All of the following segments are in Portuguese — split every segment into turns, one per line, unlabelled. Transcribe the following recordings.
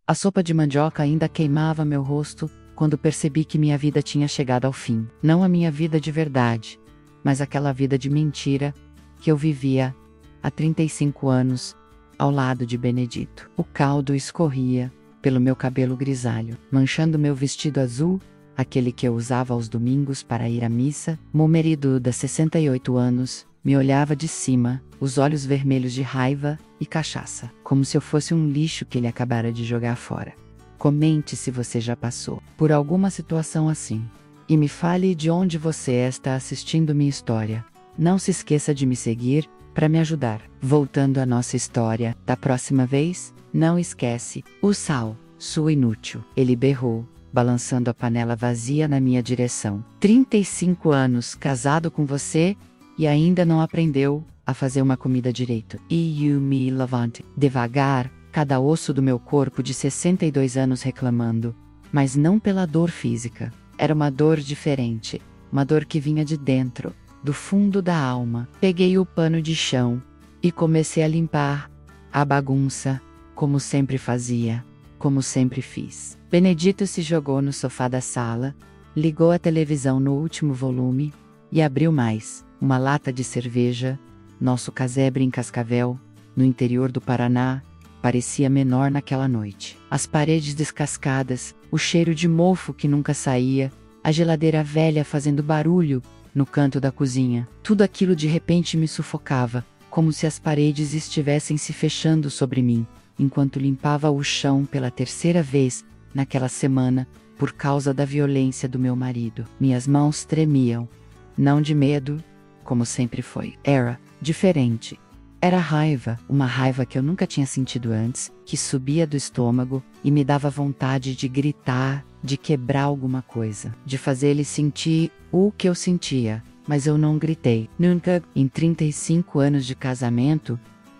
A sopa de mandioca ainda queimava meu rosto quando percebi que minha vida tinha chegado ao fim. Não a minha vida de verdade, mas aquela vida de mentira que eu vivia há 35 anos ao lado de Benedito. O caldo escorria pelo meu cabelo grisalho, manchando meu vestido azul, aquele que eu usava aos domingos para ir à missa. Meu marido, de 68 anos, me olhava de cima, os olhos vermelhos de raiva e cachaça, como se eu fosse um lixo que ele acabara de jogar fora. Comente se você já passou por alguma situação assim. E me fale de onde você está assistindo minha história. Não se esqueça de me seguir para me ajudar. Voltando à nossa história, da próxima vez, não esquece o sal, sua inútil. Ele berrou, balançando a panela vazia na minha direção. 35 anos casado com você e ainda não aprendeu a fazer uma comida direito. E you me levante. Devagar, cada osso do meu corpo de 62 anos reclamando, mas não pela dor física. Era uma dor diferente, uma dor que vinha de dentro, do fundo da alma. Peguei o pano de chão e comecei a limpar a bagunça, como sempre fazia, como sempre fiz. Benedito se jogou no sofá da sala, ligou a televisão no último volume e abriu mais uma lata de cerveja. Nosso casebre em Cascavel, no interior do Paraná, parecia menor naquela noite. As paredes descascadas, o cheiro de mofo que nunca saía, a geladeira velha fazendo barulho no canto da cozinha. Tudo aquilo de repente me sufocava, como se as paredes estivessem se fechando sobre mim, enquanto limpava o chão pela terceira vez naquela semana, por causa da violência do meu marido. Minhas mãos tremiam, não de medo, como sempre foi. Era diferente. Era raiva, uma raiva que eu nunca tinha sentido antes, que subia do estômago e me dava vontade de gritar, de quebrar alguma coisa, de fazer ele sentir o que eu sentia, mas eu não gritei. Nunca, em 35 anos de casamento,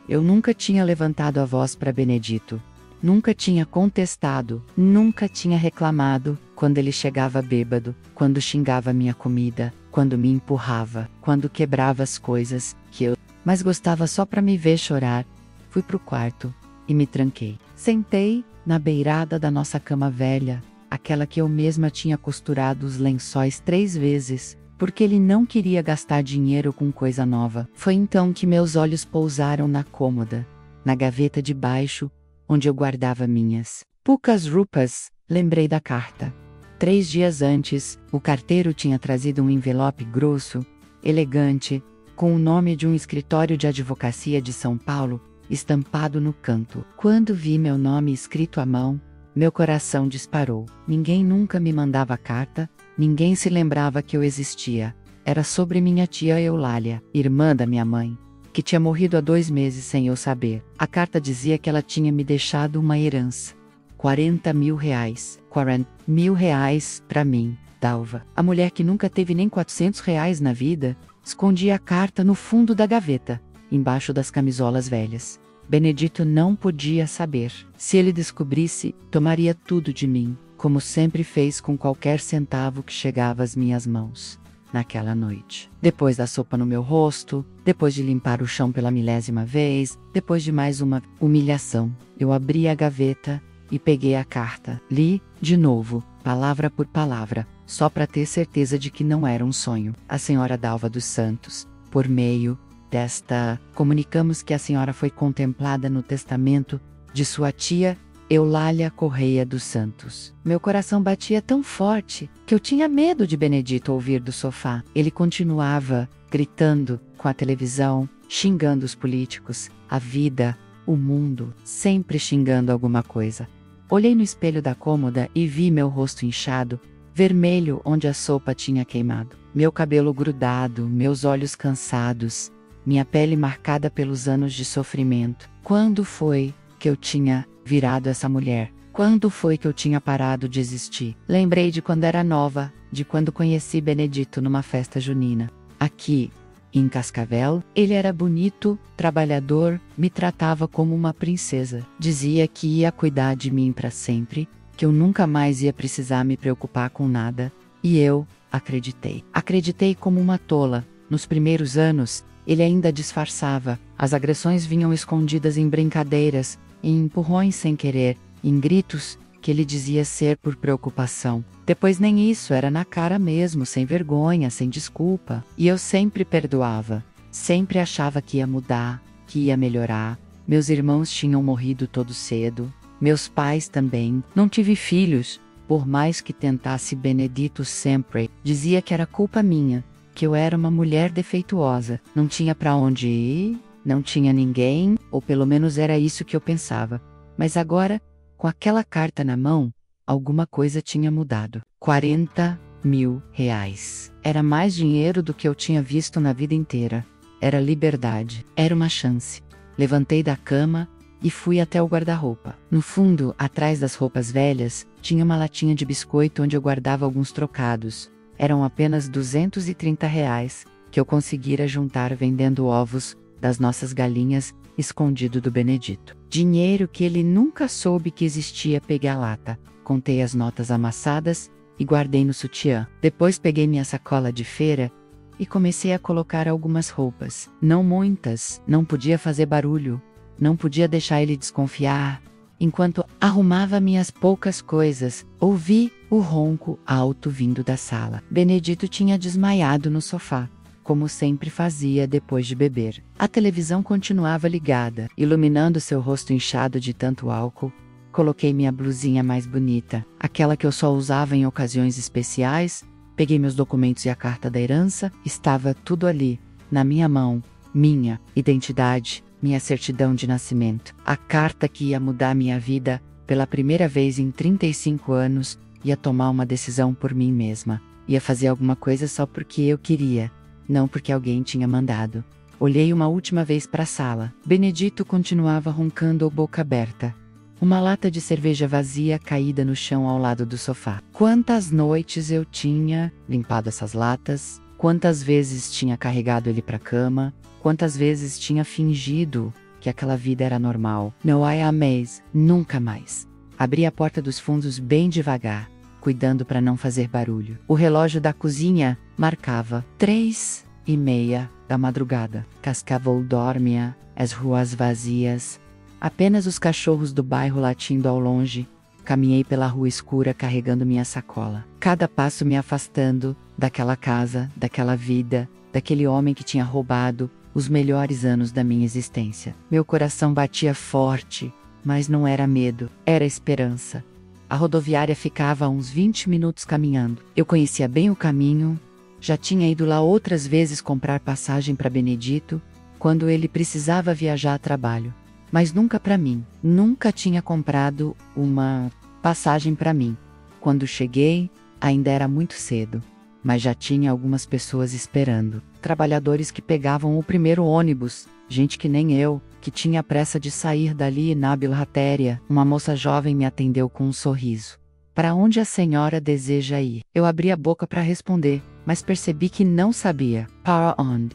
eu nunca tinha levantado a voz para Benedito, nunca tinha contestado, nunca tinha reclamado quando ele chegava bêbado, quando xingava minha comida, quando me empurrava, quando quebrava as coisas que eu mas gostava só para me ver chorar. Fui pro quarto e me tranquei. Sentei na beirada da nossa cama velha, aquela que eu mesma tinha costurado os lençóis 3 vezes, porque ele não queria gastar dinheiro com coisa nova. Foi então que meus olhos pousaram na cômoda, na gaveta de baixo, onde eu guardava minhas poucas roupas. Lembrei da carta. 3 dias antes, o carteiro tinha trazido um envelope grosso, elegante, com o nome de um escritório de advocacia de São Paulo, estampado no canto. Quando vi meu nome escrito à mão, meu coração disparou. Ninguém nunca me mandava carta, ninguém se lembrava que eu existia. Era sobre minha tia Eulália, irmã da minha mãe, que tinha morrido há 2 meses sem eu saber. A carta dizia que ela tinha me deixado uma herança. 40 mil reais. 40 mil reais para mim, Dalva. A mulher que nunca teve nem 400 reais na vida, escondia a carta no fundo da gaveta, embaixo das camisolas velhas. Benedito não podia saber. Se ele descobrisse, tomaria tudo de mim, como sempre fez com qualquer centavo que chegava às minhas mãos. Naquela noite. Depois da sopa no meu rosto, depois de limpar o chão pela 1000ª vez, depois de mais uma humilhação, eu abri a gaveta e peguei a carta. Li, de novo, palavra por palavra, só para ter certeza de que não era um sonho. A senhora Dalva dos Santos, por meio desta, comunicamos que a senhora foi contemplada no testamento de sua tia Eulália Correia dos Santos. Meu coração batia tão forte que eu tinha medo de Benedito ouvir do sofá. Ele continuava gritando com a televisão, xingando os políticos, a vida, o mundo, sempre xingando alguma coisa. Olhei no espelho da cômoda e vi meu rosto inchado, vermelho onde a sopa tinha queimado. Meu cabelo grudado, meus olhos cansados, minha pele marcada pelos anos de sofrimento. Quando foi que eu tinha virado essa mulher? Quando foi que eu tinha parado de existir? Lembrei de quando era nova, de quando conheci Benedito numa festa junina. Aqui, em Cascavel, ele era bonito, trabalhador, me tratava como uma princesa. Dizia que ia cuidar de mim para sempre, que eu nunca mais ia precisar me preocupar com nada, e eu acreditei. Acreditei como uma tola. Nos primeiros anos, ele ainda disfarçava. As agressões vinham escondidas em brincadeiras, em empurrões sem querer, em gritos, que ele dizia ser por preocupação. Depois nem isso, era na cara mesmo, sem vergonha, sem desculpa. E eu sempre perdoava. Sempre achava que ia mudar, que ia melhorar. Meus irmãos tinham morrido todos cedo. Meus pais também. Não tive filhos. Por mais que tentasse, Benedito sempre dizia que era culpa minha, que eu era uma mulher defeituosa. Não tinha para onde ir, não tinha ninguém, ou pelo menos era isso que eu pensava. Mas agora, com aquela carta na mão, alguma coisa tinha mudado. 40 mil reais. Era mais dinheiro do que eu tinha visto na vida inteira. Era liberdade. Era uma chance. Levantei da cama e fui até o guarda-roupa. No fundo, atrás das roupas velhas, tinha uma latinha de biscoito onde eu guardava alguns trocados. Eram apenas 230 reais que eu conseguira juntar vendendo ovos das nossas galinhas escondido do Benedito. Dinheiro que ele nunca soube que existia. Peguei a lata, contei as notas amassadas e guardei no sutiã. Depois peguei minha sacola de feira e comecei a colocar algumas roupas. Não muitas, não podia fazer barulho, não podia deixar ele desconfiar. Enquanto arrumava minhas poucas coisas, ouvi o ronco alto vindo da sala. Benedito tinha desmaiado no sofá, como sempre fazia depois de beber. A televisão continuava ligada, iluminando seu rosto inchado de tanto álcool. Coloquei minha blusinha mais bonita, aquela que eu só usava em ocasiões especiais. Peguei meus documentos e a carta da herança. Estava tudo ali, na minha mão. Minha identidade, minha certidão de nascimento. A carta que ia mudar minha vida pela primeira vez em 35 anos. Ia tomar uma decisão por mim mesma. Ia fazer alguma coisa só porque eu queria, não porque alguém tinha mandado. Olhei uma última vez para a sala. Benedito continuava roncando, boca aberta. Uma lata de cerveja vazia caída no chão ao lado do sofá. Quantas noites eu tinha limpado essas latas? Quantas vezes tinha carregado ele para a cama? Quantas vezes tinha fingido que aquela vida era normal? No I amaze, nunca mais. Abri a porta dos fundos bem devagar, cuidando para não fazer barulho. O relógio da cozinha marcava 3:30 da madrugada. Cascavel dormia, as ruas vazias, apenas os cachorros do bairro latindo ao longe. Caminhei pela rua escura carregando minha sacola. Cada passo me afastando daquela casa, daquela vida, daquele homem que tinha roubado os melhores anos da minha existência. Meu coração batia forte, mas não era medo, era esperança. A rodoviária ficava a uns 20 minutos caminhando. Eu conhecia bem o caminho, já tinha ido lá outras vezes comprar passagem para Benedito, quando ele precisava viajar a trabalho. Mas nunca para mim. Nunca tinha comprado uma passagem para mim. Quando cheguei, ainda era muito cedo, mas já tinha algumas pessoas esperando. Trabalhadores que pegavam o primeiro ônibus, gente que nem eu, que tinha pressa de sair dali na bilheteria. Uma moça jovem me atendeu com um sorriso. Para onde a senhora deseja ir? Eu abri a boca para responder, mas percebi que não sabia. Para onde?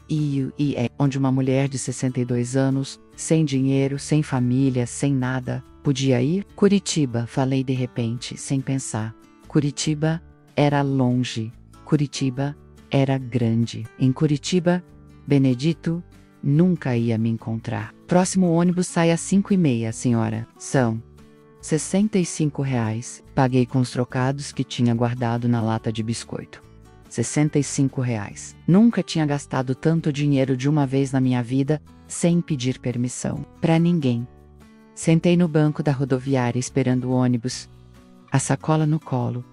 Onde uma mulher de 62 anos, sem dinheiro, sem família, sem nada, podia ir? Curitiba, falei de repente, sem pensar. Curitiba era longe. Curitiba era grande. Em Curitiba, Benedito nunca ia me encontrar. Próximo ônibus sai às 5:30, senhora. São 65 reais. Paguei com os trocados que tinha guardado na lata de biscoito. 65 reais. Nunca tinha gastado tanto dinheiro de uma vez na minha vida, sem pedir permissão para ninguém. Sentei no banco da rodoviária esperando o ônibus, a sacola no colo,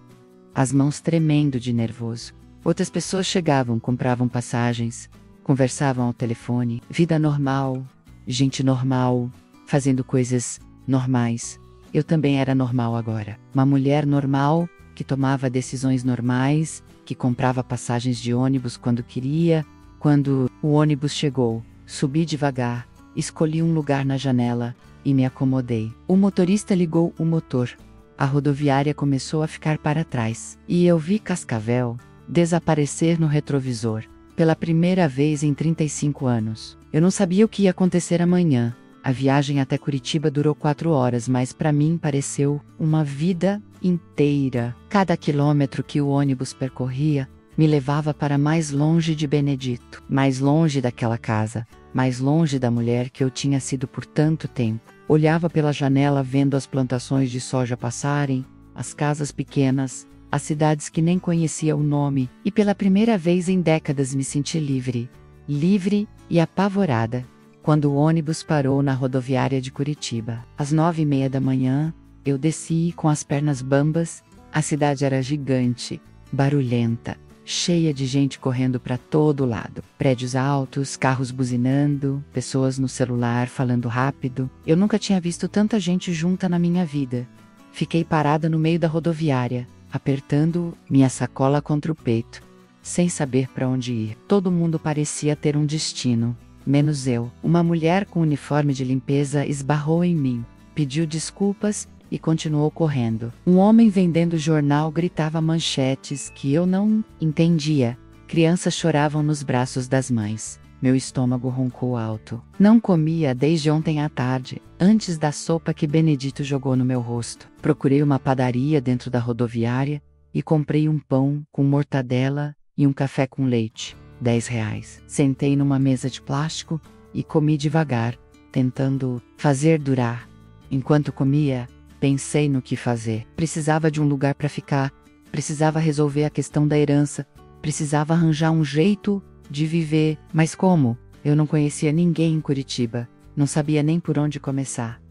as mãos tremendo de nervoso. Outras pessoas chegavam, compravam passagens, conversavam ao telefone, vida normal, gente normal, fazendo coisas normais. Eu também era normal agora. Uma mulher normal, que tomava decisões normais, que comprava passagens de ônibus quando queria. Quando o ônibus chegou, subi devagar, escolhi um lugar na janela e me acomodei. O motorista ligou o motor. A rodoviária começou a ficar para trás. E eu vi Cascavel desaparecer no retrovisor. Pela primeira vez em 35 anos. Eu não sabia o que ia acontecer amanhã. A viagem até Curitiba durou 4 horas, mas para mim pareceu uma vida inteira. Cada quilômetro que o ônibus percorria me levava para mais longe de Benedito, mais longe daquela casa, mais longe da mulher que eu tinha sido por tanto tempo. Olhava pela janela vendo as plantações de soja passarem, as casas pequenas, as cidades que nem conhecia o nome, e pela primeira vez em décadas me senti livre. Livre e apavorada. Quando o ônibus parou na rodoviária de Curitiba, às 9h30 da manhã, eu desci com as pernas bambas. A cidade era gigante, barulhenta, cheia de gente correndo para todo lado. Prédios altos, carros buzinando, pessoas no celular falando rápido. Eu nunca tinha visto tanta gente junta na minha vida. Fiquei parada no meio da rodoviária, apertando minha sacola contra o peito, sem saber para onde ir. Todo mundo parecia ter um destino, menos eu. Uma mulher com uniforme de limpeza esbarrou em mim, pediu desculpas e continuou correndo. Um homem vendendo jornal gritava manchetes que eu não entendia. Crianças choravam nos braços das mães. Meu estômago roncou alto. Não comia desde ontem à tarde, antes da sopa que Benedito jogou no meu rosto. Procurei uma padaria dentro da rodoviária e comprei um pão com mortadela e um café com leite. R$ 10. Sentei numa mesa de plástico e comi devagar, tentando fazer durar. Enquanto comia, pensei no que fazer. Precisava de um lugar para ficar, precisava resolver a questão da herança, precisava arranjar um jeito de viver. Mas como? Eu não conhecia ninguém em Curitiba, não sabia nem por onde começar.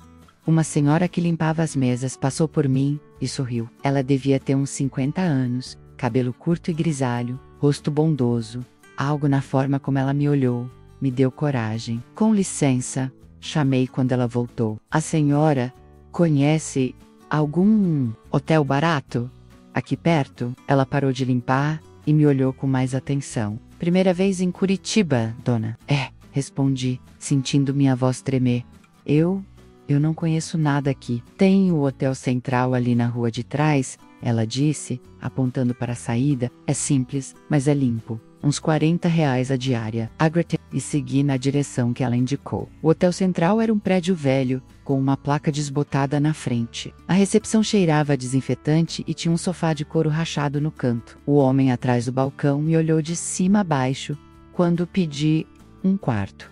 Uma senhora que limpava as mesas passou por mim e sorriu. Ela devia ter uns 50 anos, cabelo curto e grisalho, rosto bondoso. Algo na forma como ela me olhou me deu coragem. Com licença, chamei quando ela voltou. A senhora conhece algum hotel barato aqui perto? Ela parou de limpar e me olhou com mais atenção. Primeira vez em Curitiba, dona? É, respondi, sentindo minha voz tremer. Eu não conheço nada aqui. Tem o Hotel Central ali na rua de trás, ela disse, apontando para a saída. É simples, mas é limpo. Uns R$ 40 a diária. E segui na direção que ela indicou. O Hotel Central era um prédio velho, com uma placa desbotada na frente. A recepção cheirava a desinfetante e tinha um sofá de couro rachado no canto. O homem atrás do balcão me olhou de cima a baixo, quando pedi um quarto.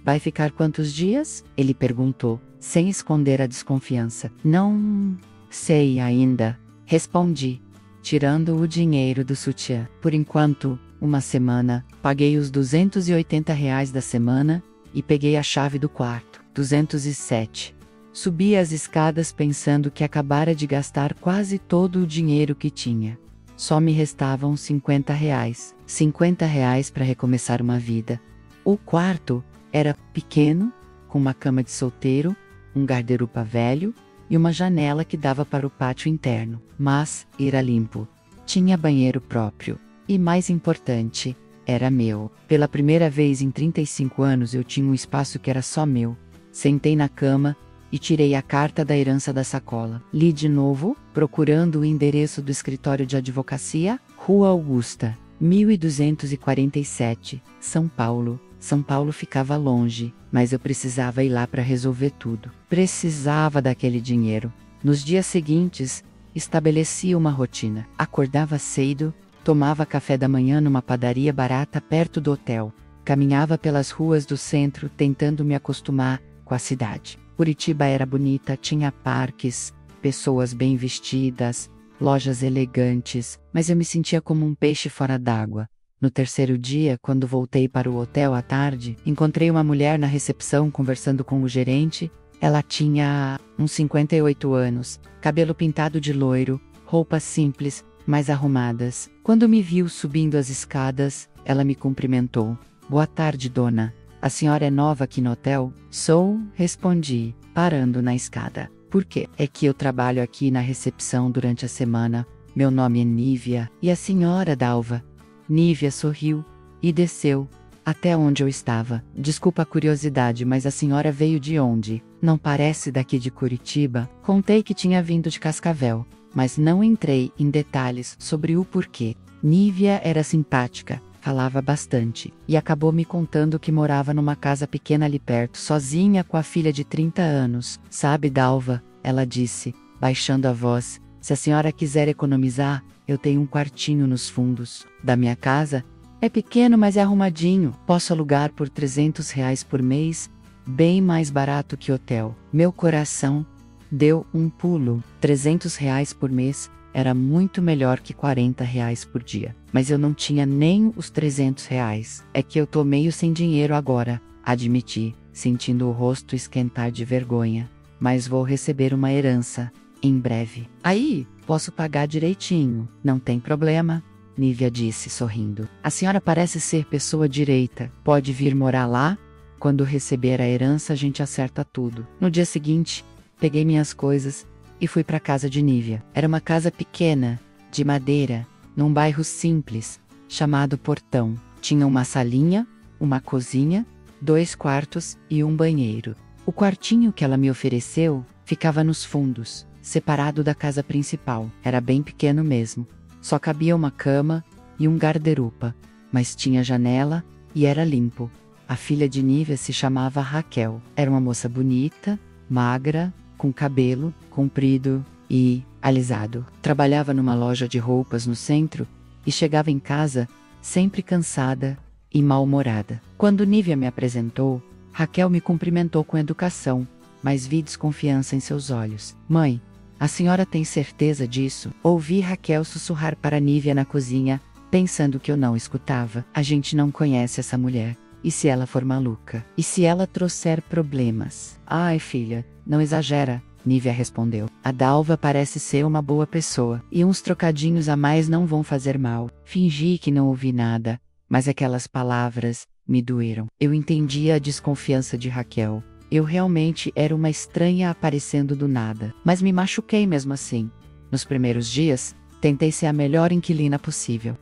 Vai ficar quantos dias? Ele perguntou, sem esconder a desconfiança. Não sei ainda, respondi, tirando o dinheiro do sutiã. Por enquanto, uma semana. Paguei os R$ 280 da semana e peguei a chave do quarto. 207. Subi as escadas pensando que acabara de gastar quase todo o dinheiro que tinha. Só me restavam R$ 50. R$ 50 para recomeçar uma vida. O quarto era pequeno, com uma cama de solteiro, um guarda-roupa velho e uma janela que dava para o pátio interno. Mas era limpo. Tinha banheiro próprio. E mais importante, era meu. Pela primeira vez em 35 anos eu tinha um espaço que era só meu. Sentei na cama e tirei a carta da herança da sacola. Li de novo, procurando o endereço do escritório de advocacia, Rua Augusta, 1247, São Paulo. São Paulo ficava longe, mas eu precisava ir lá para resolver tudo. Precisava daquele dinheiro. Nos dias seguintes, estabelecia uma rotina. Acordava cedo, tomava café da manhã numa padaria barata perto do hotel. Caminhava pelas ruas do centro tentando me acostumar com a cidade. Curitiba era bonita, tinha parques, pessoas bem vestidas, lojas elegantes, mas eu me sentia como um peixe fora d'água. No terceiro dia, quando voltei para o hotel à tarde, encontrei uma mulher na recepção conversando com o gerente. Ela tinha uns 58 anos, cabelo pintado de loiro, roupas simples, mais arrumadas. Quando me viu subindo as escadas, ela me cumprimentou. Boa tarde, dona. A senhora é nova aqui no hotel? Sou, respondi, parando na escada. Por quê? É que eu trabalho aqui na recepção durante a semana. Meu nome é Nívia. E a senhora, Dalva? Nívia sorriu e desceu até onde eu estava. Desculpa a curiosidade, mas a senhora veio de onde? Não parece daqui de Curitiba? Contei que tinha vindo de Cascavel, mas não entrei em detalhes sobre o porquê. Nívia era simpática, falava bastante, e acabou me contando que morava numa casa pequena ali perto, sozinha com a filha de 30 anos. Sabe, Dalva, ela disse, baixando a voz, se a senhora quiser economizar, eu tenho um quartinho nos fundos da minha casa. É pequeno, mas é arrumadinho. Posso alugar por R$ 300 por mês. bem mais barato que hotel. Meu coração deu um pulo. R$ 300 por mês era muito melhor que R$ 40 por dia. Mas eu não tinha nem os R$ 300. É que eu tô meio sem dinheiro agora, admiti, sentindo o rosto esquentar de vergonha. Mas vou receber uma herança em breve. Aí, posso pagar direitinho, não tem problema, Nívia disse sorrindo. A senhora parece ser pessoa direita, pode vir morar lá? Quando receber a herança a gente acerta tudo. No dia seguinte, peguei minhas coisas e fui para a casa de Nívia. Era uma casa pequena, de madeira, num bairro simples, chamado Portão. Tinha uma salinha, uma cozinha, 2 quartos e um banheiro. O quartinho que ela me ofereceu ficava nos fundos, separado da casa principal. Era bem pequeno mesmo. Só cabia uma cama e um guarda-roupa, mas tinha janela e era limpo. A filha de Nívia se chamava Raquel. Era uma moça bonita, magra, com cabelo comprido e alisado. Trabalhava numa loja de roupas no centro e chegava em casa sempre cansada e mal-humorada. Quando Nívia me apresentou, Raquel me cumprimentou com educação, mas vi desconfiança em seus olhos. Mãe, a senhora tem certeza disso? Ouvi Raquel sussurrar para Nívia na cozinha, pensando que eu não escutava. A gente não conhece essa mulher. E se ela for maluca? E se ela trouxer problemas? Ai, filha, não exagera, Nívia respondeu. A Dalva parece ser uma boa pessoa, e uns trocadinhos a mais não vão fazer mal. Fingi que não ouvi nada, mas aquelas palavras me doeram. Eu entendia a desconfiança de Raquel. Eu realmente era uma estranha aparecendo do nada, mas me machuquei mesmo assim. Nos primeiros dias, tentei ser a melhor inquilina possível.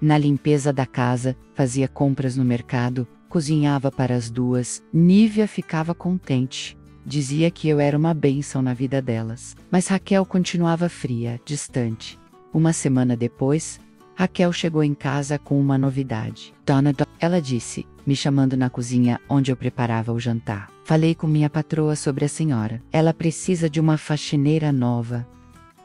Na limpeza da casa, fazia compras no mercado, cozinhava para as duas. Nívia ficava contente. Dizia que eu era uma bênção na vida delas. Mas Raquel continuava fria, distante. Uma semana depois, Raquel chegou em casa com uma novidade. Ela disse, me chamando na cozinha onde eu preparava o jantar. Falei com minha patroa sobre a senhora. Ela precisa de uma faxineira nova.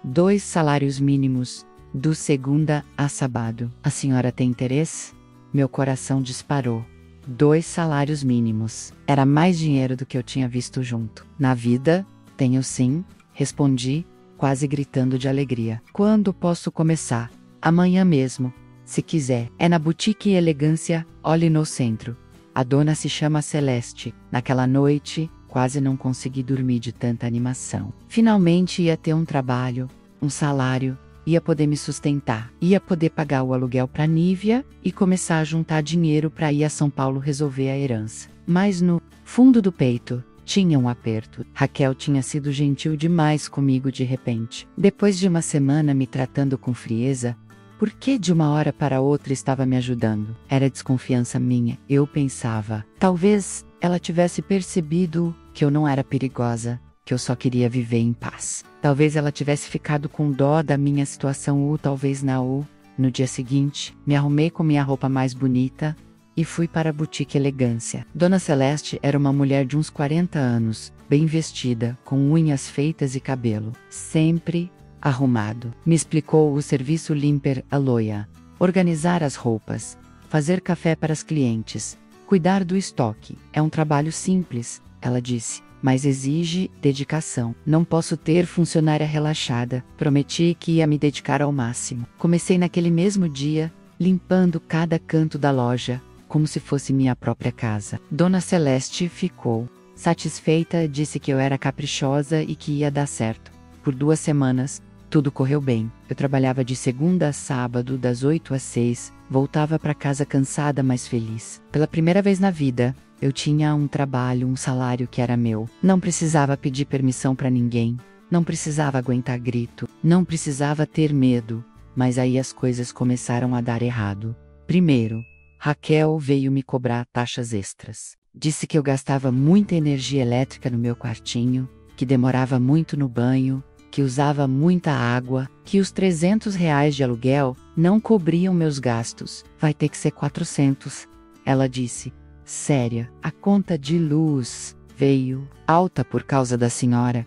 2 salários mínimos, do segunda a sábado. A senhora tem interesse? Meu coração disparou. 2 salários mínimos. Era mais dinheiro do que eu tinha visto junto. Na vida, tenho sim, respondi, quase gritando de alegria. Quando posso começar? Amanhã mesmo, se quiser. É na Boutique Elegância, olhe no centro. A dona se chama Celeste. Naquela noite, quase não consegui dormir de tanta animação. Finalmente ia ter um trabalho, um salário, ia poder me sustentar, ia poder pagar o aluguel para Nívia e começar a juntar dinheiro para ir a São Paulo resolver a herança. Mas no fundo do peito, tinha um aperto. Raquel tinha sido gentil demais comigo de repente. Depois de uma semana me tratando com frieza, por que de uma hora para outra estava me ajudando? Era desconfiança minha. Eu pensava, talvez ela tivesse percebido que eu não era perigosa, que eu só queria viver em paz. Talvez ela tivesse ficado com dó da minha situação ou talvez não. No dia seguinte, me arrumei com minha roupa mais bonita e fui para a Boutique Elegância. Dona Celeste era uma mulher de uns 40 anos, bem vestida, com unhas feitas e cabelo sempre arrumado. Me explicou o serviço limper a loia, organizar as roupas, fazer café para as clientes, cuidar do estoque. É um trabalho simples, ela disse, mas exige dedicação. Não posso ter funcionária relaxada. Prometi que ia me dedicar ao máximo. Comecei naquele mesmo dia, limpando cada canto da loja, como se fosse minha própria casa. Dona Celeste ficou satisfeita, disse que eu era caprichosa e que ia dar certo. Por 2 semanas, tudo correu bem. Eu trabalhava de segunda a sábado, das 8 às 6, voltava para casa cansada, mas feliz. Pela primeira vez na vida, eu tinha um trabalho, um salário que era meu. Não precisava pedir permissão para ninguém. Não precisava aguentar grito. Não precisava ter medo. Mas aí as coisas começaram a dar errado. Primeiro, Raquel veio me cobrar taxas extras. Disse que eu gastava muita energia elétrica no meu quartinho, que demorava muito no banho, que usava muita água, que os R$ 300 de aluguel não cobriam meus gastos. Vai ter que ser 400, ela disse. Séria, a conta de luz veio alta por causa da senhora.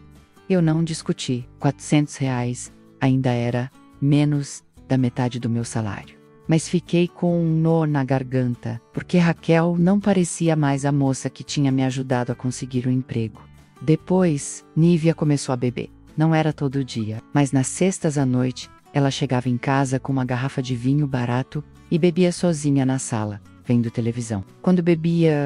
Eu não discuti. R$ 400 ainda era menos da metade do meu salário. mas fiquei com um nó na garganta, porque Raquel não parecia mais a moça que tinha me ajudado a conseguir o emprego. Depois, Nívia começou a beber. Não era todo dia, mas nas sextas à noite, ela chegava em casa com uma garrafa de vinho barato e bebia sozinha na sala, vendo televisão. Quando bebia,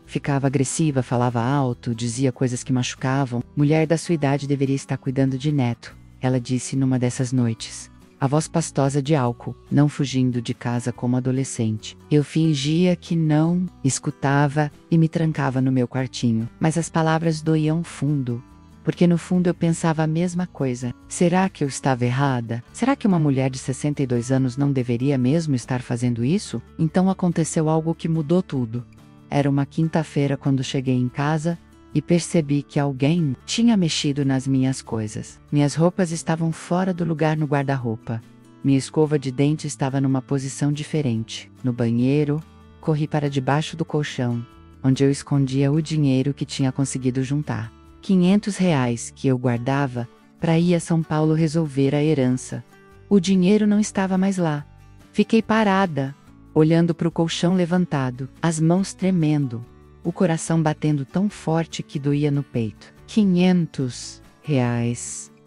ficava agressiva, falava alto, dizia coisas que machucavam. Mulher da sua idade deveria estar cuidando de neto, ela disse numa dessas noites. A voz pastosa de álcool, não fugindo de casa como adolescente. Eu fingia que não escutava e me trancava no meu quartinho, mas as palavras doíam fundo. Porque no fundo eu pensava a mesma coisa. Será que eu estava errada? Será que uma mulher de 62 anos não deveria mesmo estar fazendo isso? Então aconteceu algo que mudou tudo. Era uma quinta-feira quando cheguei em casa e percebi que alguém tinha mexido nas minhas coisas. Minhas roupas estavam fora do lugar no guarda-roupa. Minha escova de dente estava numa posição diferente. No banheiro, corri para debaixo do colchão, onde eu escondia o dinheiro que tinha conseguido juntar. R$ 500 que eu guardava para ir a São Paulo resolver a herança. O dinheiro não estava mais lá. Fiquei parada, olhando para o colchão levantado, as mãos tremendo, o coração batendo tão forte que doía no peito. R$ 500.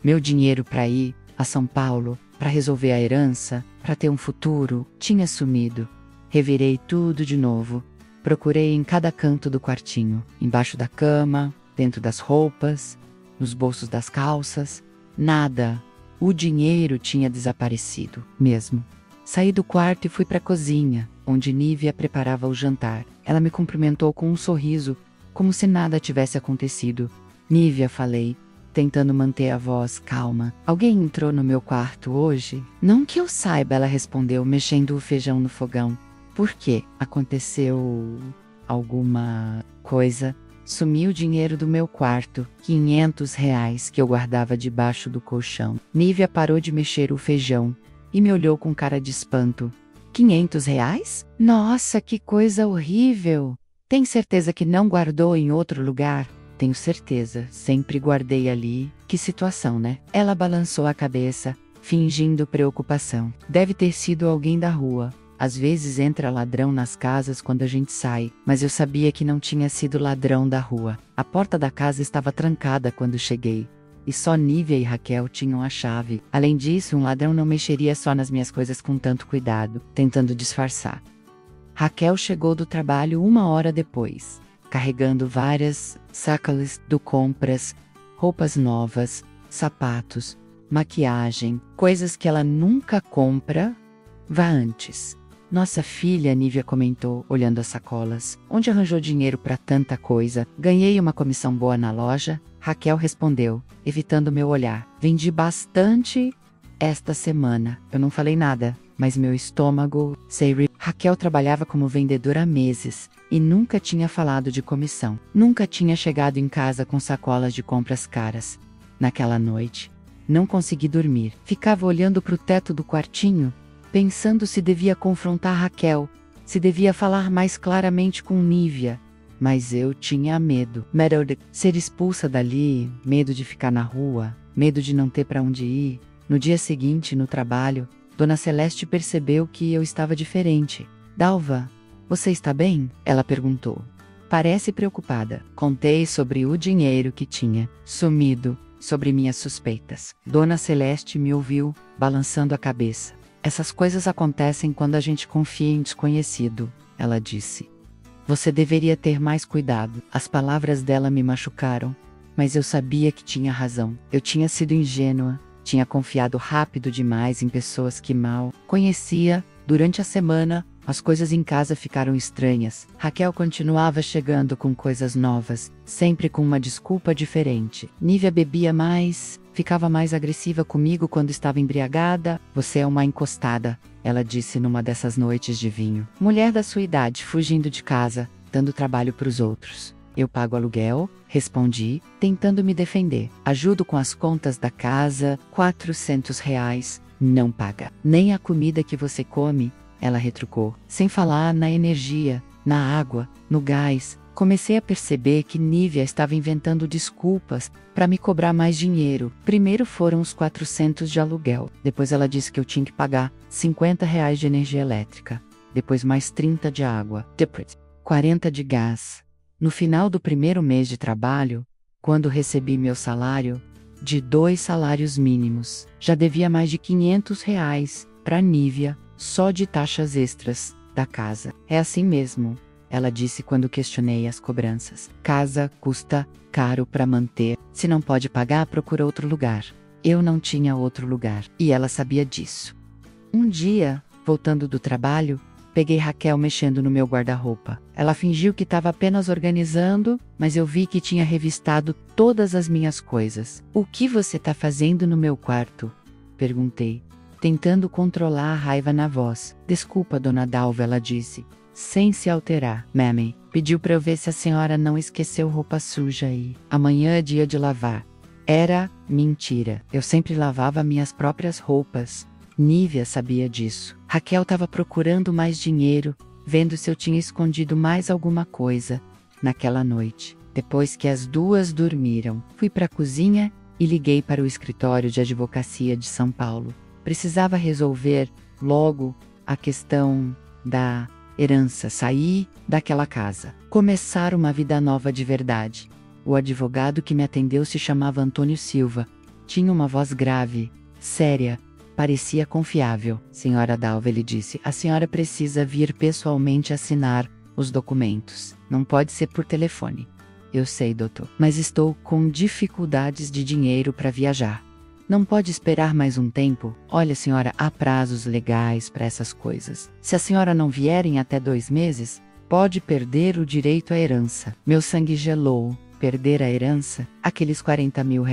Meu dinheiro para ir a São Paulo, para resolver a herança, para ter um futuro, tinha sumido. Revirei tudo de novo. Procurei em cada canto do quartinho, embaixo da cama, dentro das roupas, nos bolsos das calças. Nada. O dinheiro tinha desaparecido, mesmo. Saí do quarto e fui para a cozinha, onde Nívia preparava o jantar. Ela me cumprimentou com um sorriso, como se nada tivesse acontecido. Nívia, falei, tentando manter a voz calma. Alguém entrou no meu quarto hoje? Não que eu saiba, ela respondeu, mexendo o feijão no fogão. Por quê? Aconteceu alguma coisa? Sumi o dinheiro do meu quarto, R$ 500 que eu guardava debaixo do colchão. Nívia parou de mexer o feijão e me olhou com cara de espanto. R$ 500? Nossa, que coisa horrível! Tem certeza que não guardou em outro lugar? Tenho certeza, sempre guardei ali. Que situação, né? Ela balançou a cabeça, fingindo preocupação. Deve ter sido alguém da rua. Às vezes entra ladrão nas casas quando a gente sai, mas eu sabia que não tinha sido ladrão da rua. A porta da casa estava trancada quando cheguei, e só Nívia e Raquel tinham a chave. Além disso, um ladrão não mexeria só nas minhas coisas com tanto cuidado, tentando disfarçar. Raquel chegou do trabalho 1 hora depois, carregando várias sacolas de compras, roupas novas, sapatos, maquiagem, coisas que ela nunca compra. Vá antes. Nossa filha, Nívia comentou, olhando as sacolas. Onde arranjou dinheiro para tanta coisa? Ganhei uma comissão boa na loja? Raquel respondeu, evitando meu olhar. Vendi bastante esta semana. Eu não falei nada, mas meu estômago... Raquel trabalhava como vendedora há meses e nunca tinha falado de comissão. Nunca tinha chegado em casa com sacolas de compras caras. Naquela noite, não consegui dormir. Ficava olhando para o teto do quartinho, pensando se devia confrontar Raquel, se devia falar mais claramente com Nívia. Mas eu tinha medo. Medo de ser expulsa dali, medo de ficar na rua, medo de não ter para onde ir. No dia seguinte, no trabalho, Dona Celeste percebeu que eu estava diferente. Dalva, você está bem? Ela perguntou. Parece preocupada. Contei sobre o dinheiro que tinha sumido, sobre minhas suspeitas. Dona Celeste me ouviu, balançando a cabeça. Essas coisas acontecem quando a gente confia em desconhecido, ela disse. Você deveria ter mais cuidado. As palavras dela me machucaram, mas eu sabia que tinha razão. Eu tinha sido ingênua, tinha confiado rápido demais em pessoas que mal conhecia. Durante a semana, as coisas em casa ficaram estranhas. Raquel continuava chegando com coisas novas, sempre com uma desculpa diferente. Nívia bebia mais, ficava mais agressiva comigo quando estava embriagada. Você é uma encostada, ela disse numa dessas noites de vinho. Mulher da sua idade, fugindo de casa, dando trabalho para os outros. Eu pago aluguel, respondi, tentando me defender. Ajudo com as contas da casa, R$ 400. Não paga. Nem a comida que você come, ela retrucou. Sem falar na energia, na água, no gás, Comecei a perceber que Nívia estava inventando desculpas para me cobrar mais dinheiro. Primeiro foram os 400 de aluguel. Depois ela disse que eu tinha que pagar R$ 50 de energia elétrica. Depois mais 30 de água. Depois 40 de gás. No final do primeiro mês de trabalho, quando recebi meu salário, de 2 salários mínimos, já devia mais de R$ 500 para Nívia, só de taxas extras da casa. É assim mesmo, ela disse quando questionei as cobranças. Casa custa caro para manter. Se não pode pagar, procura outro lugar. Eu não tinha outro lugar, e ela sabia disso. Um dia, voltando do trabalho, peguei Raquel mexendo no meu guarda-roupa. Ela fingiu que estava apenas organizando, mas eu vi que tinha revistado todas as minhas coisas. O que você está fazendo no meu quarto? Perguntei, tentando controlar a raiva na voz. Desculpa, dona Dalva, ela disse, sem se alterar. Mammy pediu para eu ver se a senhora não esqueceu roupa suja aí. Amanhã é dia de lavar. Era mentira. Eu sempre lavava minhas próprias roupas. Nívia sabia disso. Raquel estava procurando mais dinheiro, vendo se eu tinha escondido mais alguma coisa naquela noite. Depois que as duas dormiram, fui para a cozinha e liguei para o escritório de advocacia de São Paulo. Precisava resolver logo a questão da herança, sair daquela casa, começar uma vida nova de verdade. O advogado que me atendeu se chamava Antônio Silva. Tinha uma voz grave, séria. Parecia confiável. Senhora Dalva, ele disse, a senhora precisa vir pessoalmente assinar os documentos. Não pode ser por telefone. Eu sei, doutor, mas estou com dificuldades de dinheiro para viajar. Não pode esperar mais um tempo? Olha, senhora, há prazos legais para essas coisas. Se a senhora não vier em até 2 meses, pode perder o direito à herança. Meu sangue gelou. Perder a herança? Aqueles R$ 40 mil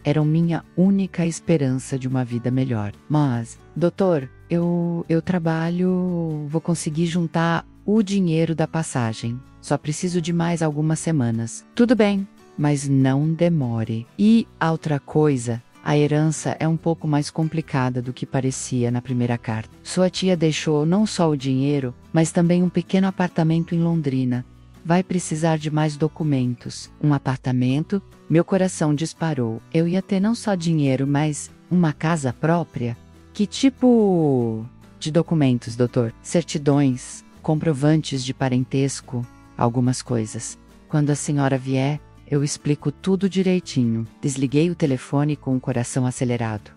eram minha única esperança de uma vida melhor. Mas, doutor, eu trabalho, vou conseguir juntar o dinheiro da passagem. Só preciso de mais algumas semanas. Tudo bem, mas não demore. E a outra coisa, a herança é um pouco mais complicada do que parecia na primeira carta. Sua tia deixou não só o dinheiro, mas também um pequeno apartamento em Londrina. Vai precisar de mais documentos. Um apartamento? Meu coração disparou. Eu ia ter não só dinheiro, mas uma casa própria? Que tipo de documentos, doutor? Certidões, comprovantes de parentesco, algumas coisas. Quando a senhora vier, eu explico tudo direitinho. Desliguei o telefone com o coração acelerado.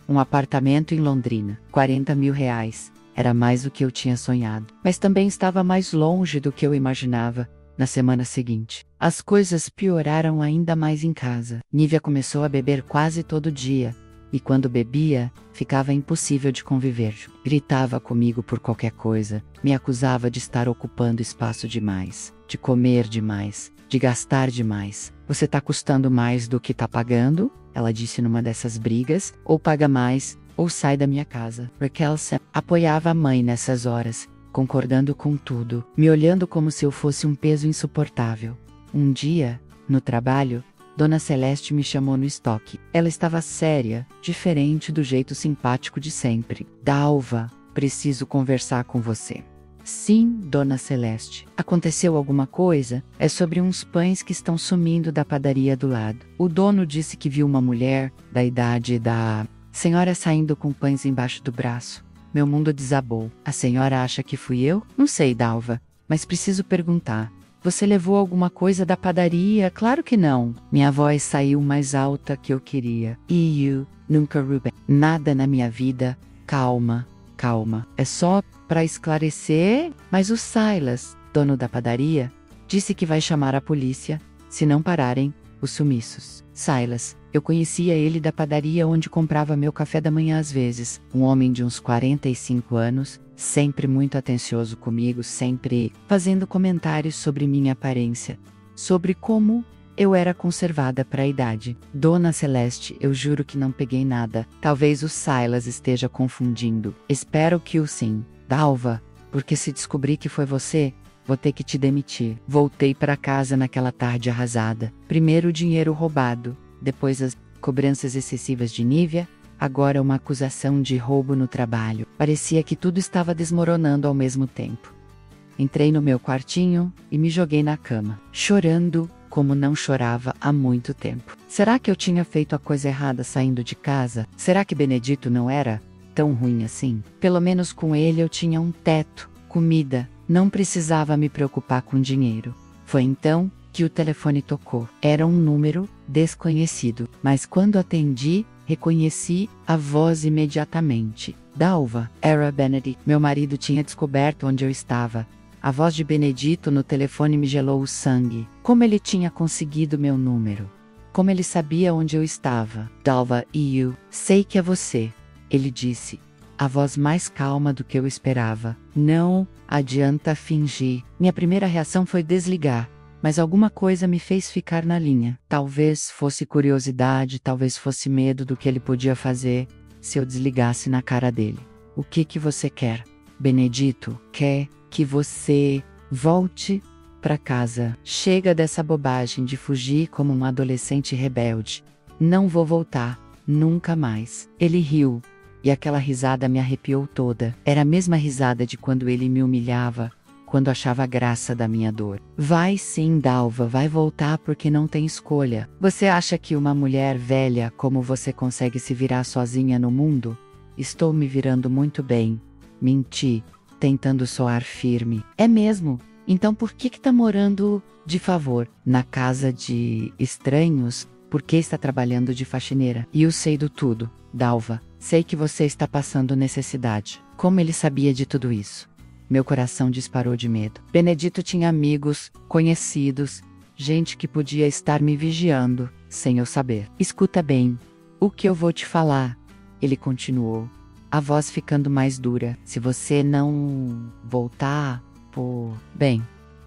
Um apartamento em Londrina, R$ 40 mil. Era mais do que eu tinha sonhado. Mas também estava mais longe do que eu imaginava. Na semana seguinte, as coisas pioraram ainda mais em casa. Nívia começou a beber quase todo dia. E quando bebia, ficava impossível de conviver. Gritava comigo por qualquer coisa. Me acusava de estar ocupando espaço demais. De comer demais. De gastar demais. Você está custando mais do que está pagando? Ela disse numa dessas brigas. Ou paga mais, ou sai da minha casa. Raquel apoiava a mãe nessas horas, concordando com tudo, me olhando como se eu fosse um peso insuportável. Um dia, no trabalho, Dona Celeste me chamou no estoque. Ela estava séria, diferente do jeito simpático de sempre. Dalva, preciso conversar com você. Sim, Dona Celeste. Aconteceu alguma coisa? É sobre uns pães que estão sumindo da padaria do lado. O dono disse que viu uma mulher, da idade da senhora saindo com pães embaixo do braço. Meu mundo desabou. A senhora acha que fui eu? Não sei, Dalva, mas preciso perguntar. Você levou alguma coisa da padaria? Claro que não. Minha voz saiu mais alta que eu queria. E eu, nunca, Ruben. Nada na minha vida. Calma, calma. É só para esclarecer. Mas o Silas, dono da padaria, disse que vai chamar a polícia se não pararem os sumiços. Silas, eu conhecia ele da padaria onde comprava meu café da manhã às vezes. Um homem de uns 45 anos, sempre muito atencioso comigo, sempre fazendo comentários sobre minha aparência, sobre como eu era conservada para a idade. Dona Celeste, eu juro que não peguei nada. Talvez o Silas esteja confundindo. Espero que o sim. Dalva, porque se descobrir que foi você, vou ter que te demitir. Voltei para casa naquela tarde arrasada. Primeiro o dinheiro roubado, depois as cobranças excessivas de Nívia, agora uma acusação de roubo no trabalho. Parecia que tudo estava desmoronando ao mesmo tempo. Entrei no meu quartinho e me joguei na cama, chorando como não chorava há muito tempo. Será que eu tinha feito a coisa errada saindo de casa? Será que Benedito não era tão ruim assim? Pelo menos com ele eu tinha um teto, comida, não precisava me preocupar com dinheiro. Foi então que o telefone tocou. Era um número desconhecido, mas quando atendi, reconheci a voz imediatamente. Dalva, era Benedict. Meu marido tinha descoberto onde eu estava. A voz de Benedito no telefone me gelou o sangue. Como ele tinha conseguido meu número? Como ele sabia onde eu estava? Dalva, eu sei que é você, ele disse. A voz mais calma do que eu esperava. Não adianta fingir. Minha primeira reação foi desligar, mas alguma coisa me fez ficar na linha. Talvez fosse curiosidade, talvez fosse medo do que ele podia fazer se eu desligasse na cara dele. O que você quer? Benedito quer que você volte para casa. Chega dessa bobagem de fugir como um adolescente rebelde. Não vou voltar, nunca mais. Ele riu, e aquela risada me arrepiou toda. Era a mesma risada de quando ele me humilhava, quando achava graça da minha dor. Vai sim, Dalva, vai voltar porque não tem escolha. Você acha que uma mulher velha como você consegue se virar sozinha no mundo? Estou me virando muito bem. Menti, tentando soar firme. É mesmo? Então por que tá morando, de favor, na casa de estranhos? Por que está trabalhando de faxineira? E eu sei do tudo, Dalva. Sei que você está passando necessidade. Como ele sabia de tudo isso? Meu coração disparou de medo. Benedito tinha amigos, conhecidos, gente que podia estar me vigiando, sem eu saber. Escuta bem, o que eu vou te falar, ele continuou, a voz ficando mais dura. Se você não voltar, bem,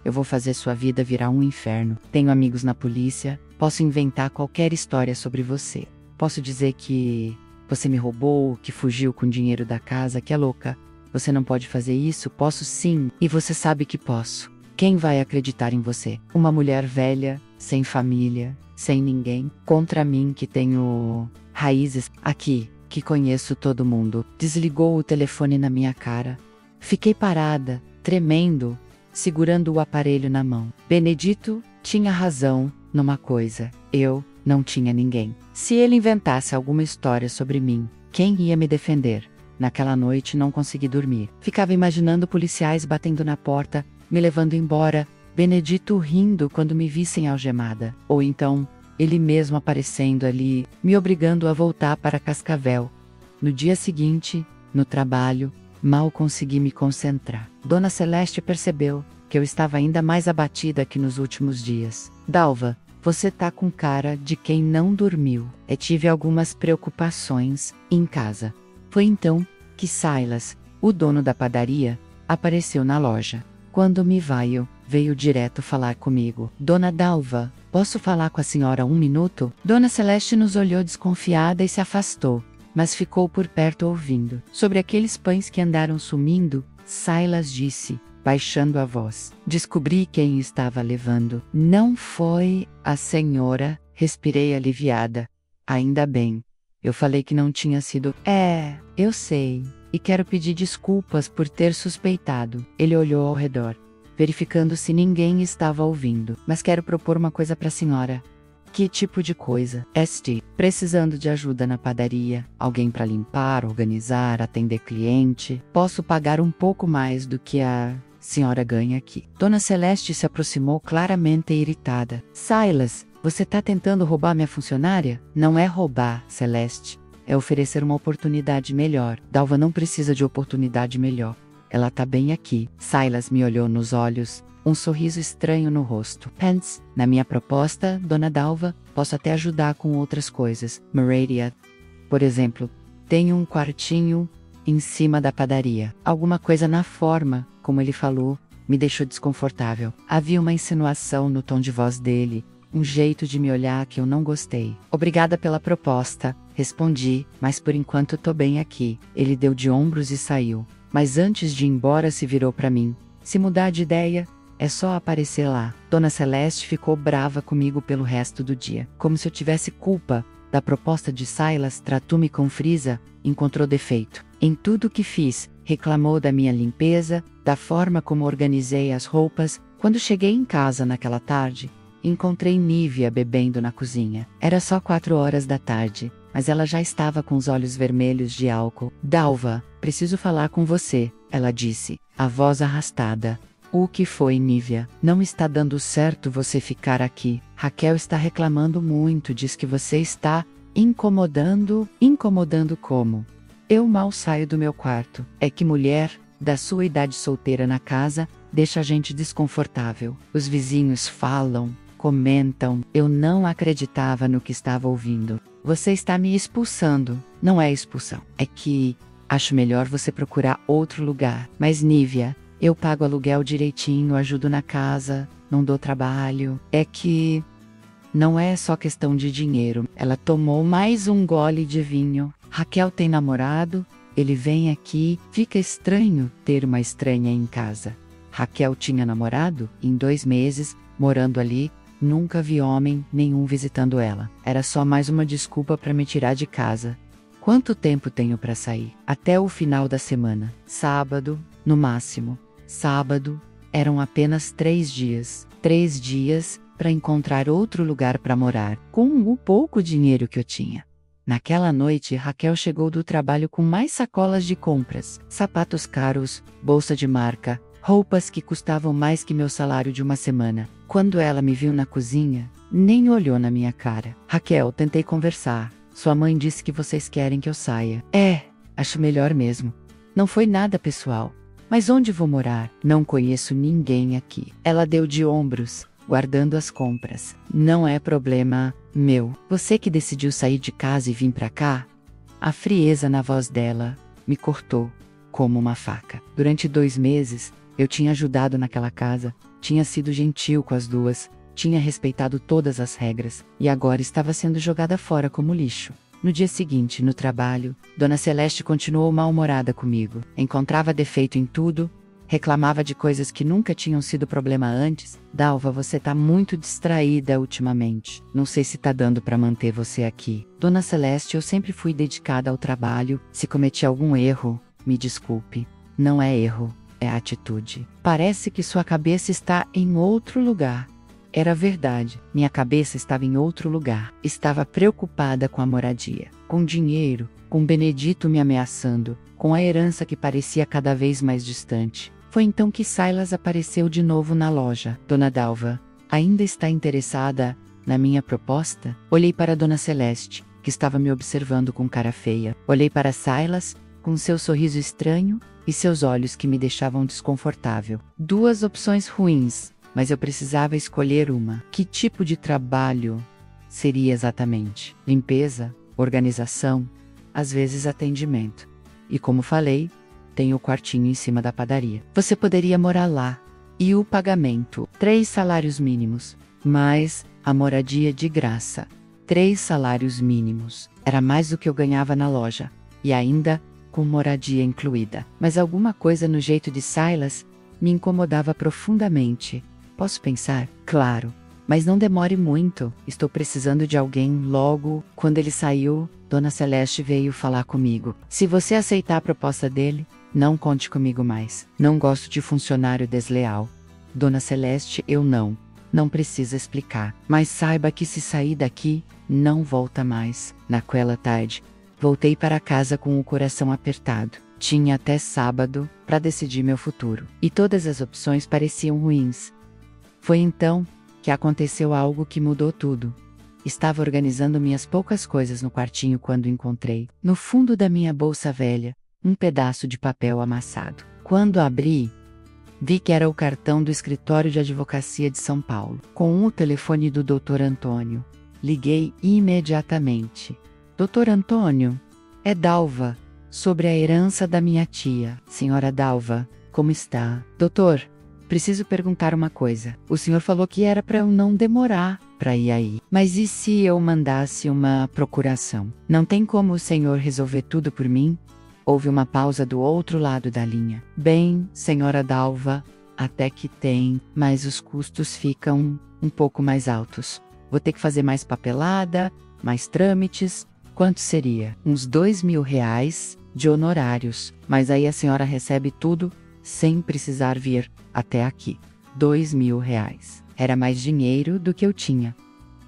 eu vou fazer sua vida virar um inferno. Tenho amigos na polícia, posso inventar qualquer história sobre você. Posso dizer que você me roubou, que fugiu com o dinheiro da casa, que é louca. Você não pode fazer isso? Posso sim, e você sabe que posso. Quem vai acreditar em você? Uma mulher velha, sem família, sem ninguém, contra mim que tenho raízes aqui, que conheço todo mundo. Desligou o telefone na minha cara. Fiquei parada, tremendo, segurando o aparelho na mão. Benedito tinha razão numa coisa. Eu não tinha ninguém. Se ele inventasse alguma história sobre mim, quem ia me defender? Naquela noite não consegui dormir. Ficava imaginando policiais batendo na porta, me levando embora, Benedito rindo quando me vissem algemada. Ou então, ele mesmo aparecendo ali, me obrigando a voltar para Cascavel. No dia seguinte, no trabalho, mal consegui me concentrar. Dona Celeste percebeu que eu estava ainda mais abatida que nos últimos dias. Dalva, você tá com cara de quem não dormiu. Eu tive algumas preocupações em casa. Foi então que Silas, o dono da padaria, apareceu na loja. Quando me veio direto falar comigo. Dona Dalva, posso falar com a senhora um minuto? Dona Celeste nos olhou desconfiada e se afastou, mas ficou por perto ouvindo. Sobre aqueles pães que andaram sumindo, Silas disse, baixando a voz. Descobri quem estava levando. Não foi a senhora, respirei aliviada. Ainda bem. Eu falei que não tinha sido. Eu sei. E quero pedir desculpas por ter suspeitado. Ele olhou ao redor, verificando se ninguém estava ouvindo. Mas quero propor uma coisa para a senhora. Que tipo de coisa? Precisando de ajuda na padaria. Alguém para limpar, organizar, atender cliente. Posso pagar um pouco mais do que a senhora ganha aqui. Dona Celeste se aproximou claramente irritada. Silas, você tá tentando roubar minha funcionária? Não é roubar, Celeste. É oferecer uma oportunidade melhor. Dalva não precisa de oportunidade melhor. Ela tá bem aqui. Silas me olhou nos olhos, um sorriso estranho no rosto. Pence, na minha proposta, Dona Dalva, posso até ajudar com outras coisas. Meradia, por exemplo, tenho um quartinho em cima da padaria. Alguma coisa na forma, como ele falou, me deixou desconfortável. Havia uma insinuação no tom de voz dele, um jeito de me olhar que eu não gostei. Obrigada pela proposta, respondi, mas por enquanto tô bem aqui. Ele deu de ombros e saiu. Mas antes de ir embora se virou para mim. Se mudar de ideia, é só aparecer lá. Dona Celeste ficou brava comigo pelo resto do dia. Como se eu tivesse culpa da proposta de Silas, tratou-me com frisa, encontrou defeito. Em tudo que fiz, reclamou da minha limpeza, da forma como organizei as roupas. Quando cheguei em casa naquela tarde, encontrei Nívia bebendo na cozinha. Era só 4 horas da tarde, mas ela já estava com os olhos vermelhos de álcool. Dalva, preciso falar com você, ela disse, a voz arrastada. O que foi, Nívia? Não está dando certo você ficar aqui. Raquel está reclamando muito, diz que você está incomodando. Incomodando como? Eu mal saio do meu quarto. É que mulher, da sua idade solteira na casa, deixa a gente desconfortável. Os vizinhos falam, comentam. Eu não acreditava no que estava ouvindo. Você está me expulsando. Não é expulsão. É que acho melhor você procurar outro lugar. Mas Nívia, eu pago aluguel direitinho, ajudo na casa, não dou trabalho. É que não é só questão de dinheiro. Ela tomou mais um gole de vinho. Raquel tem namorado, ele vem aqui. Fica estranho ter uma estranha em casa. Raquel tinha namorado, em 2 meses, morando ali, nunca vi homem nenhum visitando ela. Era só mais uma desculpa para me tirar de casa. Quanto tempo tenho para sair? Até o final da semana. Sábado, no máximo. Sábado, eram apenas 3 dias. 3 dias para encontrar outro lugar para morar, com o pouco dinheiro que eu tinha. Naquela noite, Raquel chegou do trabalho com mais sacolas de compras, sapatos caros, bolsa de marca, roupas que custavam mais que meu salário de uma semana. Quando ela me viu na cozinha, nem olhou na minha cara. Raquel, tentei conversar. Sua mãe disse que vocês querem que eu saia. Acho melhor mesmo. Não foi nada pessoal. Mas onde vou morar? Não conheço ninguém aqui. Ela deu de ombros, guardando as compras. Não é problema meu. Você que decidiu sair de casa e vir pra cá? A frieza na voz dela me cortou como uma faca. Durante 2 meses, eu tinha ajudado naquela casa, tinha sido gentil com as duas, tinha respeitado todas as regras, e agora estava sendo jogada fora como lixo. No dia seguinte, no trabalho, Dona Celeste continuou mal-humorada comigo. Encontrava defeito em tudo, reclamava de coisas que nunca tinham sido problema antes. Dalva, você tá muito distraída ultimamente. Não sei se tá dando pra manter você aqui. Dona Celeste, eu sempre fui dedicada ao trabalho. Se cometi algum erro, me desculpe. Não é erro, é atitude. Parece que sua cabeça está em outro lugar. Era verdade, minha cabeça estava em outro lugar. Estava preocupada com a moradia, com dinheiro, com Benedito me ameaçando, com a herança que parecia cada vez mais distante. Foi então que Silas apareceu de novo na loja. Dona Dalva, ainda está interessada na minha proposta? Olhei para Dona Celeste, que estava me observando com cara feia. Olhei para Silas, com seu sorriso estranho, e seus olhos que me deixavam desconfortável. 2 opções ruins. Mas eu precisava escolher uma. Que tipo de trabalho seria exatamente? Limpeza, organização, às vezes atendimento. E como falei, tem o quartinho em cima da padaria. Você poderia morar lá. E o pagamento? 3 salários mínimos. Mais a moradia de graça. 3 salários mínimos. Era mais do que eu ganhava na loja. E ainda com moradia incluída. Mas alguma coisa no jeito de Silas me incomodava profundamente. Posso pensar? Claro. Mas não demore muito. Estou precisando de alguém logo. Quando ele saiu, Dona Celeste veio falar comigo. Se você aceitar a proposta dele, não conte comigo mais. Não gosto de funcionário desleal. Dona Celeste, eu não. Não precisa explicar. Mas saiba que se sair daqui, não volta mais. Naquela tarde, voltei para casa com o coração apertado. Tinha até sábado para decidir meu futuro. E todas as opções pareciam ruins. Foi então que aconteceu algo que mudou tudo. Estava organizando minhas poucas coisas no quartinho quando encontrei, no fundo da minha bolsa velha, um pedaço de papel amassado. Quando abri, vi que era o cartão do escritório de advocacia de São Paulo, com o telefone do Dr. Antônio. Liguei imediatamente. Dr. Antônio, é Dalva, sobre a herança da minha tia. Senhora Dalva, como está? Doutor, preciso perguntar uma coisa. O senhor falou que era para eu não demorar para ir aí. Mas e se eu mandasse uma procuração? Não tem como o senhor resolver tudo por mim? Houve uma pausa do outro lado da linha. Bem, senhora Dalva, até que tem, mas os custos ficam um pouco mais altos. Vou ter que fazer mais papelada, mais trâmites. Quanto seria? Uns R$ 2.000 de honorários, mas aí a senhora recebe tudo sem precisar vir até aqui. R$ 2.000. Era mais dinheiro do que eu tinha.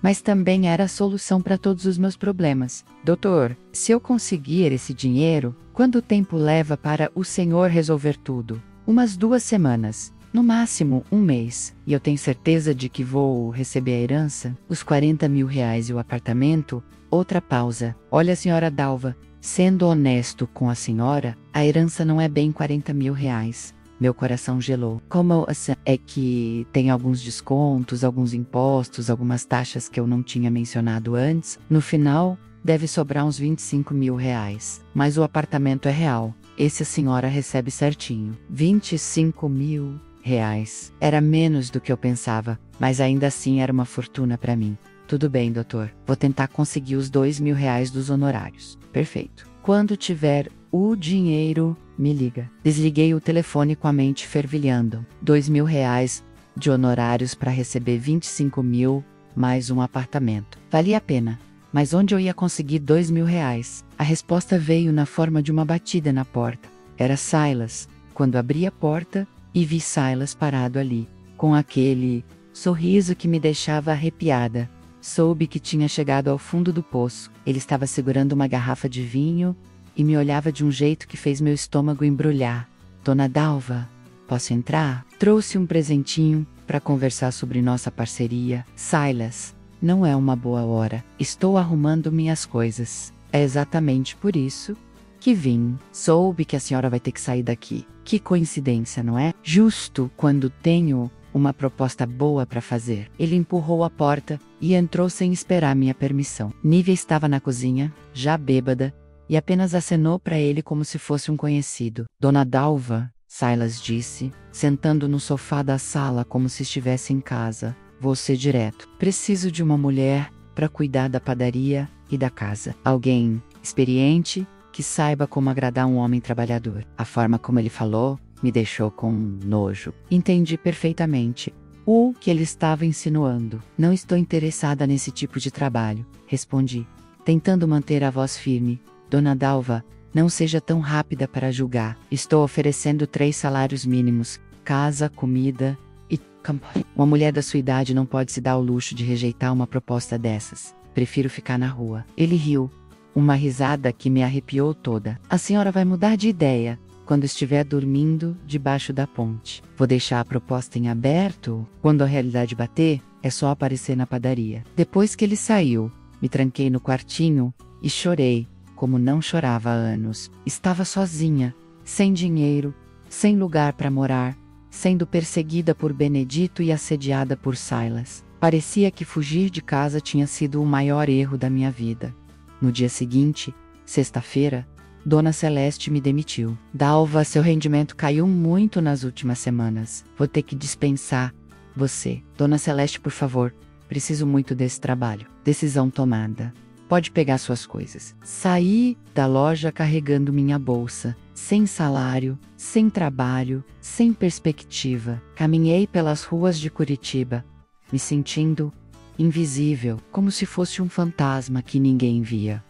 Mas também era a solução para todos os meus problemas. Doutor, se eu conseguir esse dinheiro, quanto tempo leva para o senhor resolver tudo? Umas 2 semanas. No máximo, 1 mês. E eu tenho certeza de que vou receber a herança? Os R$ 40.000 e o apartamento? Outra pausa. Olha, senhora Dalva, sendo honesto com a senhora, a herança não é bem R$ 40.000. Meu coração gelou. Como assim? É que tem alguns descontos, alguns impostos, algumas taxas que eu não tinha mencionado antes. No final, deve sobrar uns R$ 25.000. Mas o apartamento é real. Esse a senhora recebe certinho. R$ 25.000. Era menos do que eu pensava, mas ainda assim era uma fortuna para mim. Tudo bem, doutor. Vou tentar conseguir os R$ 2.000 dos honorários. Perfeito. Quando tiver o dinheiro, me liga. Desliguei o telefone com a mente fervilhando. R$ 2.000 de honorários para receber 25.000 mais um apartamento. Valia a pena. Mas onde eu ia conseguir R$ 2.000? A resposta veio na forma de uma batida na porta. Era Silas. Quando abri a porta e vi Silas parado ali, com aquele sorriso que me deixava arrepiada. Soube que tinha chegado ao fundo do poço. Ele estava segurando uma garrafa de vinho e me olhava de um jeito que fez meu estômago embrulhar. Dona Dalva, posso entrar? Trouxe um presentinho para conversar sobre nossa parceria. Silas, não é uma boa hora. Estou arrumando minhas coisas. É exatamente por isso que vim. Soube que a senhora vai ter que sair daqui. Que coincidência, não é? Justo quando tenho uma proposta boa para fazer. Ele empurrou a porta e entrou sem esperar minha permissão. Nívia estava na cozinha, já bêbada, e apenas acenou para ele como se fosse um conhecido. Dona Dalva, Silas disse, sentando no sofá da sala como se estivesse em casa. Vou ser direto. Preciso de uma mulher para cuidar da padaria e da casa. Alguém experiente que saiba como agradar um homem trabalhador. A forma como ele falou me deixou com nojo. Entendi perfeitamente o que ele estava insinuando. Não estou interessada nesse tipo de trabalho, respondi, tentando manter a voz firme. Dona Dalva, não seja tão rápida para julgar. Estou oferecendo 3 salários mínimos, casa, comida e campanha. Uma mulher da sua idade não pode se dar o luxo de rejeitar uma proposta dessas. Prefiro ficar na rua. Ele riu, uma risada que me arrepiou toda. A senhora vai mudar de ideia quando estiver dormindo debaixo da ponte. Vou deixar a proposta em aberto. Quando a realidade bater, é só aparecer na padaria. Depois que ele saiu, me tranquei no quartinho e chorei, como não chorava há anos. Estava sozinha, sem dinheiro, sem lugar para morar, sendo perseguida por Benedito e assediada por Silas. Parecia que fugir de casa tinha sido o maior erro da minha vida. No dia seguinte, sexta-feira, Dona Celeste me demitiu. Dalva, seu rendimento caiu muito nas últimas semanas. Vou ter que dispensar você. Dona Celeste, por favor, preciso muito desse trabalho. Decisão tomada. Pode pegar suas coisas. Saí da loja carregando minha bolsa, sem salário, sem trabalho, sem perspectiva. Caminhei pelas ruas de Curitiba, me sentindo invisível, como se fosse um fantasma que ninguém via.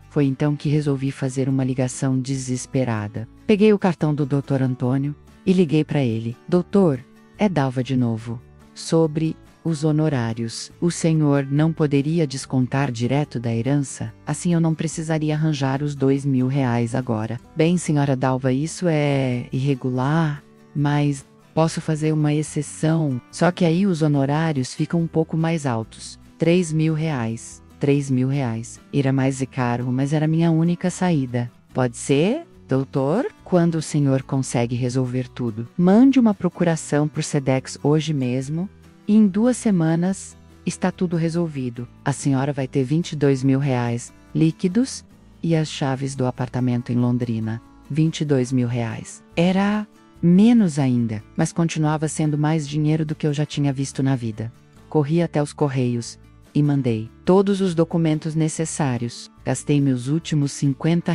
Foi então que resolvi fazer uma ligação desesperada. Peguei o cartão do Dr. Antônio e liguei para ele. Doutor, é Dalva de novo. Sobre os honorários, o senhor não poderia descontar direto da herança? Assim eu não precisaria arranjar os R$ 2.000 agora. Bem, senhora Dalva, isso é irregular, mas posso fazer uma exceção. Só que aí os honorários ficam um pouco mais altos. R$ 3.000. R$ 3.000. Era mais caro, mas era minha única saída. Pode ser, doutor? Quando o senhor consegue resolver tudo? Mande uma procuração por Sedex hoje mesmo, e em 2 semanas está tudo resolvido. A senhora vai ter R$ 22.000 líquidos e as chaves do apartamento em Londrina. R$ 22.000. Era menos ainda, mas continuava sendo mais dinheiro do que eu já tinha visto na vida. Corri até os correios e mandei todos os documentos necessários. Gastei meus últimos R$ 50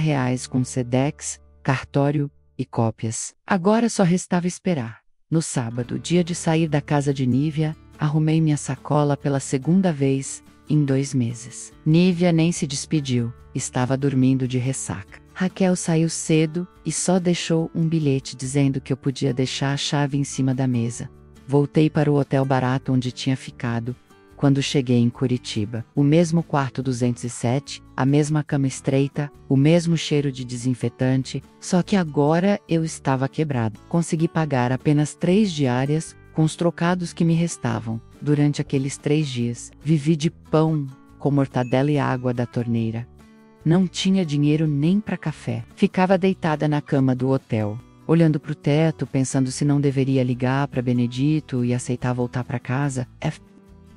com Sedex, cartório e cópias. Agora só restava esperar. No sábado, dia de sair da casa de Nívia, arrumei minha sacola pela segunda vez em 2 meses. Nívia nem se despediu, estava dormindo de ressaca. Raquel saiu cedo e só deixou um bilhete dizendo que eu podia deixar a chave em cima da mesa. Voltei para o hotel barato onde tinha ficado quando cheguei em Curitiba. O mesmo quarto 207, a mesma cama estreita, o mesmo cheiro de desinfetante, só que agora eu estava quebrado. Consegui pagar apenas 3 diárias com os trocados que me restavam. Durante aqueles 3 dias, vivi de pão com mortadela e água da torneira. Não tinha dinheiro nem para café. Ficava deitada na cama do hotel, olhando para o teto, pensando se não deveria ligar para Benedito e aceitar voltar para casa.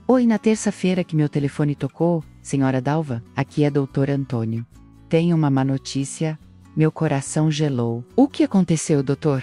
Oi, na terça-feira que meu telefone tocou, senhora Dalva, aqui é doutor Antônio. Tenho uma má notícia, meu coração gelou. O que aconteceu, doutor?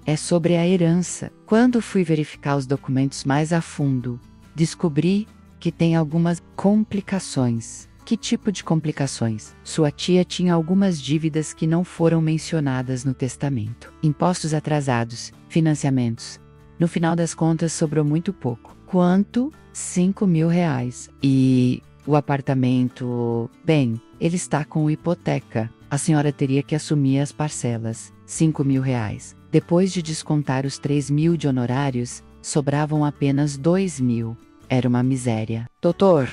É sobre a herança. Quando fui verificar os documentos mais a fundo, descobri que tem algumas complicações. Que tipo de complicações? Sua tia tinha algumas dívidas que não foram mencionadas no testamento. Impostos atrasados, financiamentos. No final das contas sobrou muito pouco. Quanto? 5 mil reais. E o apartamento... Bem, ele está com hipoteca. A senhora teria que assumir as parcelas. 5 mil reais. Depois de descontar os 3 mil de honorários, sobravam apenas 2 mil. Era uma miséria. Doutor,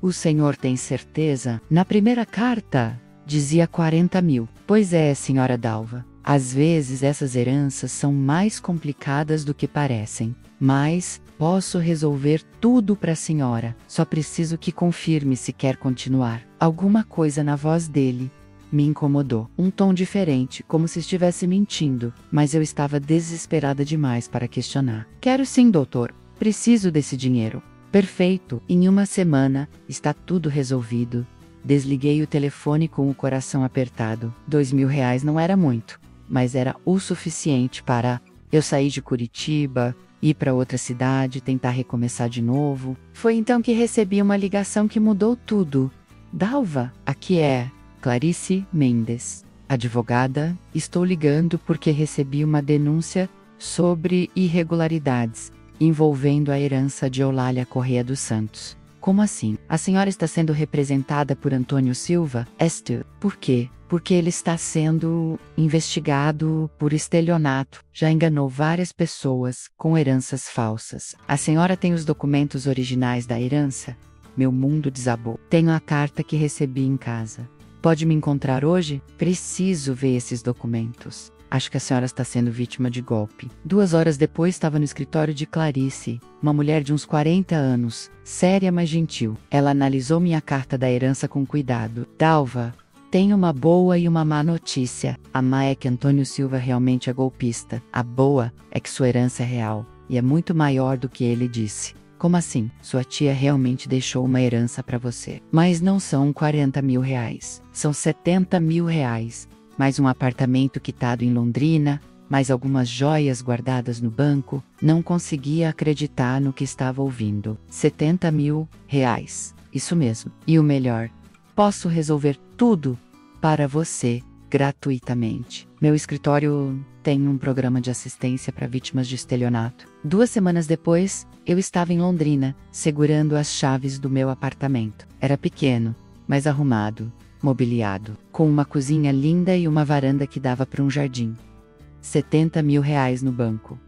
o senhor tem certeza? Na primeira carta, dizia 40 mil. Pois é, senhora Dalva. Às vezes essas heranças são mais complicadas do que parecem. Mas posso resolver tudo para a senhora. Só preciso que confirme se quer continuar. Alguma coisa na voz dele me incomodou. Um tom diferente, como se estivesse mentindo. Mas eu estava desesperada demais para questionar. Quero sim, doutor. Preciso desse dinheiro. Perfeito. Em uma semana, está tudo resolvido. Desliguei o telefone com o coração apertado. 2 mil reais não era muito, mas era o suficiente para eu sair de Curitiba, ir para outra cidade, tentar recomeçar de novo. Foi então que recebi uma ligação que mudou tudo. Dalva, aqui é Clarice Mendes, advogada. Estou ligando porque recebi uma denúncia sobre irregularidades envolvendo a herança de Eulália Corrêa dos Santos. Como assim? A senhora está sendo representada por Antônio Silva? Por quê? Porque ele está sendo investigado por estelionato. Já enganou várias pessoas com heranças falsas. A senhora tem os documentos originais da herança? Meu mundo desabou. Tenho a carta que recebi em casa. Pode me encontrar hoje? Preciso ver esses documentos. Acho que a senhora está sendo vítima de golpe. 2 horas depois estava no escritório de Clarice, uma mulher de uns 40 anos, séria mas gentil. Ela analisou minha carta da herança com cuidado. Dalva, tenho uma boa e uma má notícia. A má é que Antônio Silva realmente é golpista. A boa é que sua herança é real, e é muito maior do que ele disse. Como assim? Sua tia realmente deixou uma herança para você. Mas não são 40 mil reais. São 70 mil reais. Mais um apartamento quitado em Londrina, mais algumas joias guardadas no banco. Não conseguia acreditar no que estava ouvindo. 70 mil reais. Isso mesmo. E o melhor, posso resolver tudo para você, gratuitamente. Meu escritório tem um programa de assistência para vítimas de estelionato. 2 semanas depois, eu estava em Londrina, segurando as chaves do meu apartamento. Era pequeno, mas arrumado, mobiliado, com uma cozinha linda e uma varanda que dava para um jardim. 70 mil reais no banco.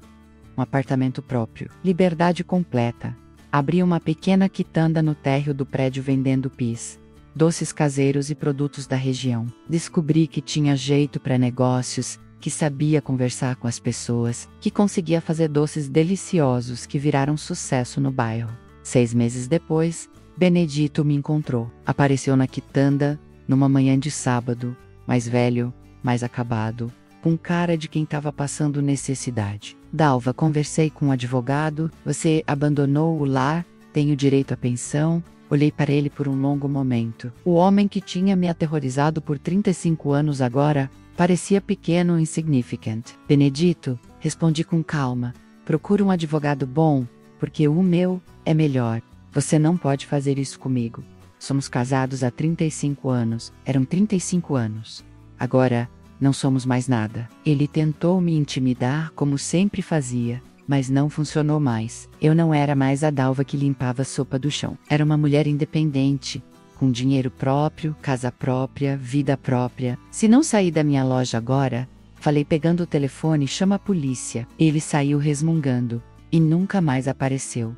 Um apartamento próprio. Liberdade completa. Abri uma pequena quitanda no térreo do prédio vendendo pis, doces caseiros e produtos da região. Descobri que tinha jeito para negócios, que sabia conversar com as pessoas, que conseguia fazer doces deliciosos que viraram sucesso no bairro. 6 meses depois, Benedito me encontrou. Apareceu na quitanda, numa manhã de sábado, mais velho, mais acabado, com cara de quem estava passando necessidade. Dalva, conversei com um advogado, você abandonou o lar, tenho direito à pensão. Olhei para ele por um longo momento. O homem que tinha me aterrorizado por 35 anos agora parecia pequeno e insignificant. Benedito, respondi com calma, procura um advogado bom, porque o meu é melhor. Você não pode fazer isso comigo. Somos casados há 35 anos. Eram 35 anos. Agora, não somos mais nada. Ele tentou me intimidar como sempre fazia. mas não funcionou mais. Eu não era mais a Dalva que limpava a sopa do chão. Era uma mulher independente, com dinheiro próprio, casa própria, vida própria. Se não sair da minha loja agora, falei pegando o telefone, chama a polícia. Ele saiu resmungando e nunca mais apareceu.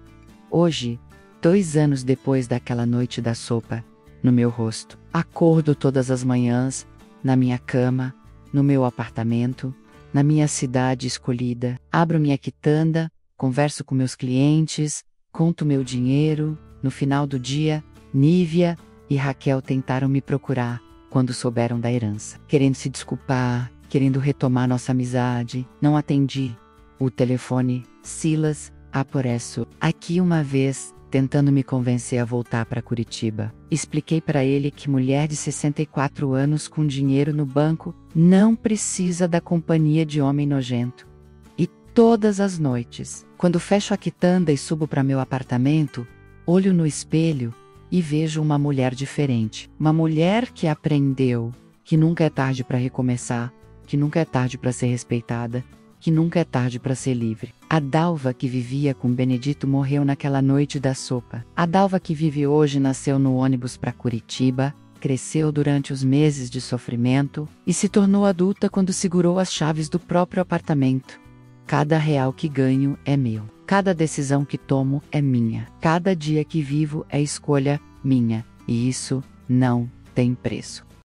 Hoje, 2 anos depois daquela noite da sopa, no meu rosto, acordo todas as manhãs, na minha cama, no meu apartamento, na minha cidade escolhida, abro minha quitanda, converso com meus clientes, conto meu dinheiro. No final do dia, Nívia e Raquel tentaram me procurar quando souberam da herança, querendo se desculpar, querendo retomar nossa amizade. Não atendi o telefone. Silas apareceu aqui uma vez, tentando me convencer a voltar para Curitiba. Expliquei para ele que mulher de 64 anos com dinheiro no banco não precisa da companhia de homem nojento. E todas as noites, quando fecho a quitanda e subo para meu apartamento, olho no espelho e vejo uma mulher diferente. Uma mulher que aprendeu que nunca é tarde para recomeçar, que nunca é tarde para ser respeitada, que nunca é tarde para ser livre. A Dalva que vivia com Benedito morreu naquela noite da sopa. A Dalva que vive hoje nasceu no ônibus para Curitiba, cresceu durante os meses de sofrimento e se tornou adulta quando segurou as chaves do próprio apartamento. Cada real que ganho é meu. Cada decisão que tomo é minha. Cada dia que vivo é escolha minha. E isso não tem preço.